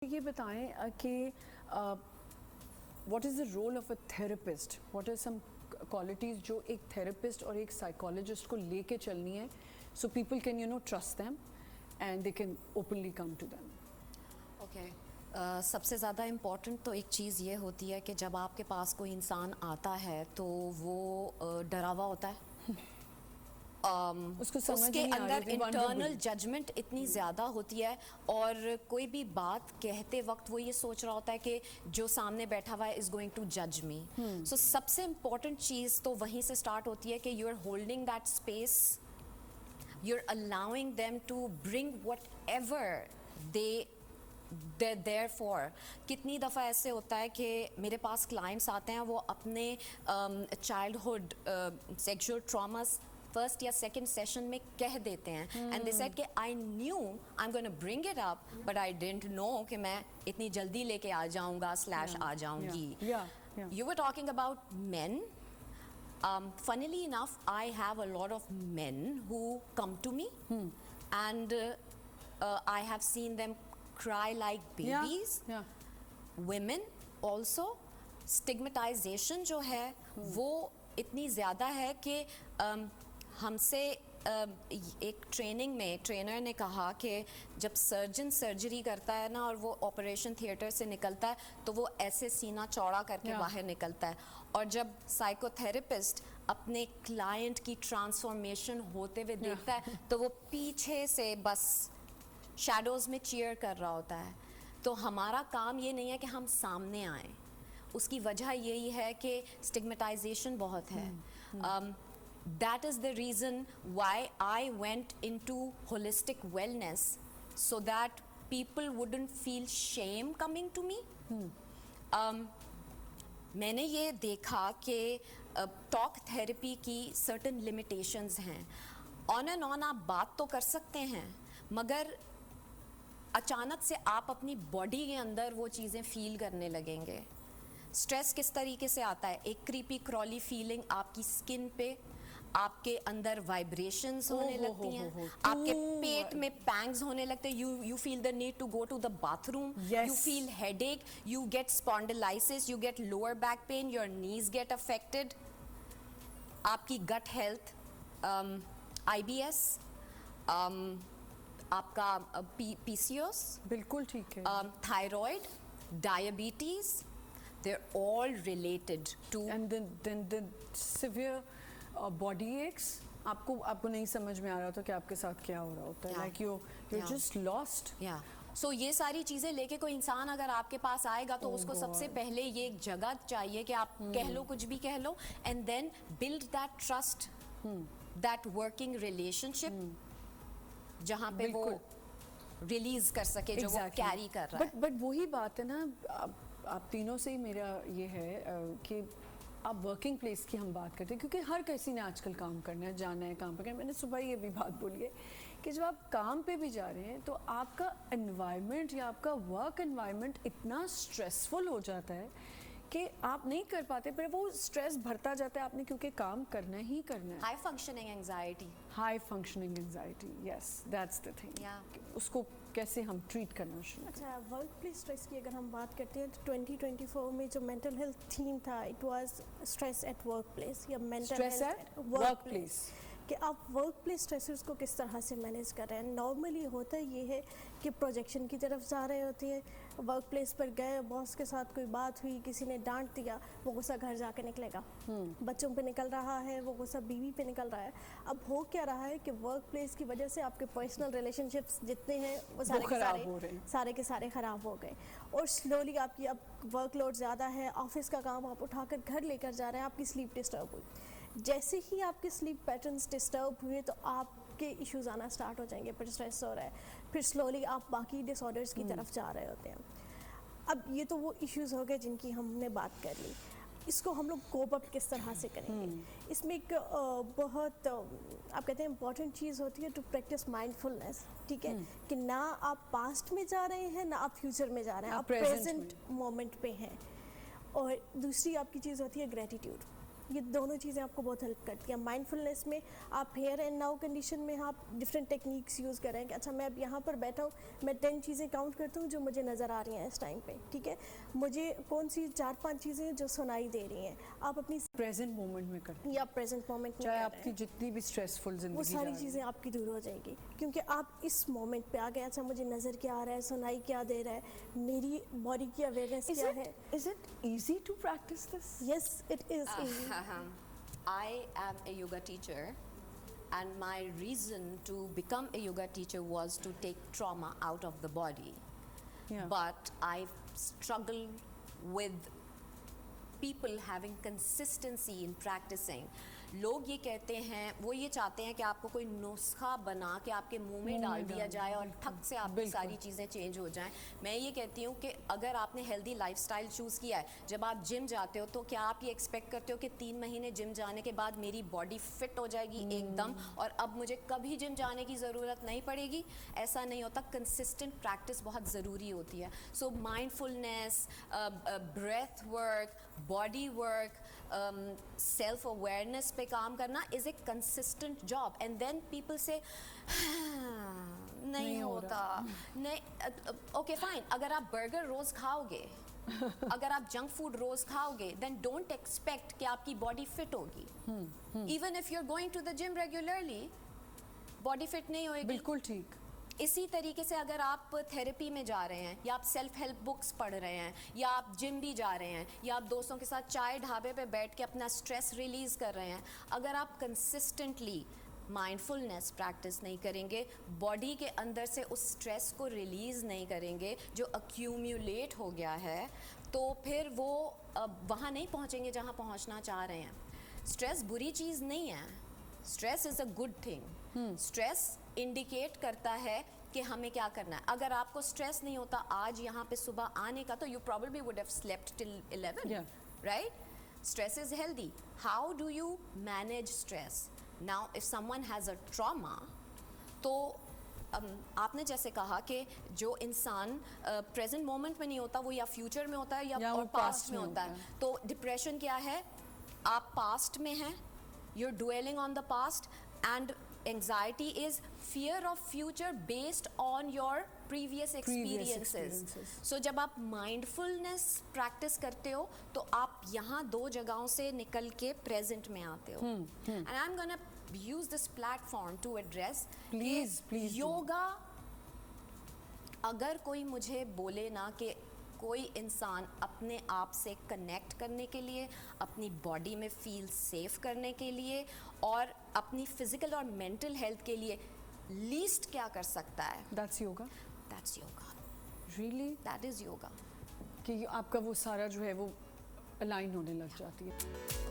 یہ بتائیں کہ what is the role of a therapist, what are some qualities جو ایک تھراپسٹ اور ایک سائیکالوجسٹ کو لے کے چلنی ہے so people can trust them and they can openly come to them. Okay, سب سے زیادہ امپورٹنٹ تو ایک چیز یہ ہوتی ہے کہ جب آپ کے پاس کوئی انسان آتا ہے تو وہ ڈرا ہوا ہوتا ہے، اس کے اندر انٹرنل ججمنٹ اتنی زیادہ ہوتی ہے، اور کوئی بھی بات کہتے وقت وہ یہ سوچ رہا ہوتا ہے کہ جو سامنے بیٹھا ہوا ہے از گوئنگ ٹو جج می. سو سب سے امپورٹنٹ چیز تو وہیں سے اسٹارٹ ہوتی ہے کہ you are holding that space, you are allowing them to bring whatever they're there for. کتنی دفعہ ایسے ہوتا ہے کہ میرے پاس کلائنٹس آتے ہیں، وہ اپنے چائلڈہڈ سیکشول ٹراماز فرسٹ یا سیکنڈ سیشن میں کہہ دیتے ہیں، اینڈ دے سیڈ کہ I knew I am gonna bring it up but I didn't know کہ میں اتنی جلدی لے کے آ جاؤں گا / آ جاؤں گی. You were talking about men. Funnily enough, I have a lot of men who come to me, and I have seen them cry like babies. Women also. Stigmatization جو ہے وہ اتنی زیادہ ہے کہ ہم سے ایک ٹریننگ میں ٹرینر نے کہا کہ جب سرجن سرجری کرتا ہے نا اور وہ آپریشن تھیٹر سے نکلتا ہے تو وہ ایسے سینہ چوڑا کر کے باہر نکلتا ہے، اور جب سائیکو تھراپسٹ اپنے کلائنٹ کی ٹرانسفارمیشن ہوتے ہوئے دیکھتا ہے تو وہ پیچھے سے بس شیڈوز میں چیئر کر رہا ہوتا ہے. تو ہمارا کام یہ نہیں ہے کہ ہم سامنے آئیں، اس کی وجہ یہی ہے کہ اسٹگمیٹائزیشن بہت ہے. That is the reason why I went into holistic wellness, so that people wouldn't feel shame coming to me. میں نے یہ دیکھا کہ ٹاک تھراپی کی certain limitations ہیں. آن اینڈ آن آپ بات تو کر سکتے ہیں، مگر اچانک سے آپ اپنی باڈی کے اندر وہ چیزیں فیل کرنے لگیں گے. اسٹریس کس طریقے سے آتا ہے؟ ایک کریپی کرالی فیلنگ آپ کی اسکن پہ، آپ کے اندر وائبریشنز ہونے لگتی ہیں، آپ کے پیٹ میں پینگز ہونے لگتے ہیں، you feel the need to go to the bathroom, you feel headache, you get spondylosis, you get lower back pain, your knees get affected. آپ کی گٹ ہیلتھ، آئی بی ایس، آپ کا پی سی اوس، بالکل ٹھیک ہے، thyroid, diabetes, they're all related to. and then the severe body aches. آپ کو نہیں سمجھ میں آ رہا تھا کہ آپ کے ساتھ کیا ہو رہا ہوتا ہے، like you're just lost. سو یہ ساری چیزیں لے کے کوئی انسان اگر آپ کے پاس آئے گا تو اس کو سب سے پہلے یہ ایک جگہ چاہیے کہ آپ کہہ لو کچھ بھی کہہ لو، and then build that trust, that working relationship جہاں پہ وہ ریلیز کر سکے جو وہ کیری کر رہا ہے. بٹ وہی بات ہے نا، آپ تینوں سے ہی میرا یہ ہے کہ آپ ورکنگ پلیس کی ہم بات کرتے ہیں، کیونکہ ہر کسی نے آج کل کام کرنا ہے، جانا ہے کام پہ کرنا ہے. میں نے صبح یہ بھی بات بولی ہے کہ جب آپ کام پہ بھی جا رہے ہیں تو آپ کا انوائرمنٹ یا آپ کا ورک انوائرمنٹ اتنا اسٹریسفل ہو جاتا ہے کہ آپ نہیں کر پاتے، پھر وہ اسٹریس بھرتا جاتا ہے آپ نے، کیونکہ کام کرنا ہی کرنا ہے. High functioning anxiety, high functioning anxiety, yes that's the thing. اس کو کیسے ہم ٹریٹ کرنا شروع کریں؟ اچھا، ورک پلیس اسٹریس کی اگر ہم بات کرتے ہیں تو 2024 میں جو مینٹل ہیلتھ تھیم تھا، it was stress at workplace یا مینٹل ہیلتھ ورک پلیس، کہ آپ ورک پلیس اسٹریسرز کو کس طرح سے مینیج کر رہے ہیں. نارملی ہوتا یہ ہے کہ پروجیکشن کی طرف جا رہے ہوتے ہیں، ورک پلیس پر گئے، باس کے ساتھ کوئی بات ہوئی، کسی نے ڈانٹ دیا، وہ غصہ گھر جا کے نکلے گا، بچوں پہ نکل رہا ہے، وہ غصہ بیوی پہ نکل رہا ہے. اب ہو کیا رہا ہے کہ ورک پلیس کی وجہ سے آپ کے پرسنل ریلیشن شپس جتنے ہیں وہ سارے کے سارے خراب ہو گئے، اور سلولی آپ کی اب ورک لوڈ زیادہ ہے، آفس کا کام آپ اٹھا کر گھر لے کر جا رہے ہیں، آپ کی سلیپ ڈسٹرب ہوئی. جیسے ہی آپ کے سلیپ پیٹرنس ڈسٹرب ہوئے تو آپ کے ایشوز آنا اسٹارٹ ہو جائیں گے، پھر اسٹریس ہو رہا ہے، پھر سلولی آپ باقی ڈس آرڈرس کی طرف جا رہے ہوتے ہیں. اب یہ تو وہ ایشوز ہو گئے جن کی ہم نے بات کر لی. اس کو ہم لوگ کوپ اپ کس طرح سے کریں گے؟ اس میں ایک بہت آپ کہتے ہیں امپورٹنٹ چیز ہوتی ہے ٹو پریکٹس مائنڈ فلنس. ٹھیک ہے کہ نہ آپ پاسٹ میں جا رہے ہیں نہ آپ فیوچر میں جا رہے ہیں، آپ پریزنٹ مومنٹ پہ ہیں. اور دوسری آپ کی چیز ہوتی ہے گریٹیٹیوڈ. یہ دونوں چیزیں آپ کو بہت ہیلپ کرتی ہیں. مائنڈفلنس میں آپ ہیئر اینڈ ناؤ کنڈیشن میں آپ ڈفرینٹ ٹیکنیکس یوز کریں کہ اچھا میں اب یہاں پر بیٹھا ہوں, میں 10 چیزیں کاؤنٹ کرتا ہوں جو مجھے نظر آ رہی ہیں اس ٹائم پہ, ٹھیک ہے, مجھے کون سی 4-5 چیزیں جو سنائی دے رہی ہیں, آپ اپنی پریزنٹ مومنٹ میں کرتے ہیں, یا پریزنٹ مومنٹ میں چاہے کر آپ رہے کی ہیں, جتنی بھی اسٹریسفل زندگی وہ جا ساری رہی ہے. چیزیں آپ کی دور ہو جائیں گی, کیونکہ آپ اس مومنٹ پہ آ گئے. اچھا مجھے نظر کیا آ رہا ہے, سنائی کیا دے رہا ہے, میری باڈی کی اویئرنیس کیا ہے. Is it easy to practice this? Yes, it is easy. I am a yoga teacher, and my reason to become a yoga teacher was to take trauma out of the body. Yeah. But I struggle with people having consistency in practicing. لوگ یہ کہتے ہیں, وہ یہ چاہتے ہیں کہ آپ کو کوئی نسخہ بنا کے آپ کے منہ میں ڈال دیا جائے اور ٹھک سے آپ کی ساری چیزیں چینج ہو جائیں. میں یہ کہتی ہوں کہ اگر آپ نے ہیلدی لائف سٹائل چوز کیا ہے, جب آپ جم جاتے ہو تو کیا آپ یہ ایکسپیکٹ کرتے ہو کہ 3 مہینے جم جانے کے بعد میری باڈی فٹ ہو جائے گی ایک دم اور اب مجھے کبھی جم جانے کی ضرورت نہیں پڑے گی؟ ایسا نہیں ہوتا. کنسسٹنٹ پریکٹس بہت ضروری ہوتی ہے. So mindfulness, breath work, body work, self awareness پہ کام کرنا is a consistent job. And then people سے نہیں ہوتا, نہیں. اوکے فائن, اگر آپ برگر روز کھاؤ گے, اگر آپ جنک فوڈ روز کھاؤ گے, دین ڈونٹ ایکسپیکٹ کہ آپ کی باڈی فٹ ہوگی. Even if you are going to the gym regularly, body fit نہیں ہوئے گی. بالکل ٹھیک. اسی طریقے سے اگر آپ تھیراپی میں جا رہے ہیں, یا آپ سیلف ہیلپ بکس پڑھ رہے ہیں, یا آپ جم بھی جا رہے ہیں, یا آپ دوستوں کے ساتھ چائے ڈھابے پہ بیٹھ کے اپنا اسٹریس ریلیز کر رہے ہیں, اگر آپ کنسسٹنٹلی مائنڈ فلنس پریکٹس نہیں کریں گے, باڈی کے اندر سے اس اسٹریس کو ریلیز نہیں کریں گے جو ایکیومولیٹ ہو گیا ہے, تو پھر وہ وہاں نہیں پہنچیں گے جہاں پہنچنا چاہ رہے ہیں. اسٹریس بری چیز نہیں ہے, stress is a good thing. Stress indicate کرتا ہے کہ ہمیں کیا کرنا ہے. اگر آپ کو اسٹریس نہیں ہوتا آج یہاں پہ صبح آنے کا, تو you probably would have slept till 11, right. Stress is healthy. How do you manage stress? Now if some one has a trauma, تو آپ نے جیسے کہا کہ جو انسان پریزنٹ مومنٹ میں نہیں ہوتا, وہ یا فیوچر میں ہوتا ہے یا پاسٹ میں ہوتا ہے. تو ڈپریشن کیا ہے؟ آپ پاسٹ میں ہیں, you are dwelling on the past, and anxiety is fear of future based on your previous experiences. So جب آپ mindfulness practice کرتے ہو تو آپ یہاں 2 جگہوں سے نکل کے present میں آتے ہو. And I'm gonna use this platform to address please yoga. اگر کوئی مجھے بولے نا کہ کوئی انسان اپنے آپ سے کنیکٹ کرنے کے لیے, اپنی باڈی میں فیل سیف کرنے کے لیے, اور اپنی فزیکل اور مینٹل ہیلتھ کے لیے لیسٹ کیا کر سکتا ہے, That's yoga. That's yoga. Really? That is yoga. کہ آپ کا وہ سارا جو ہے وہ الائن ہونے لگ جاتی ہے.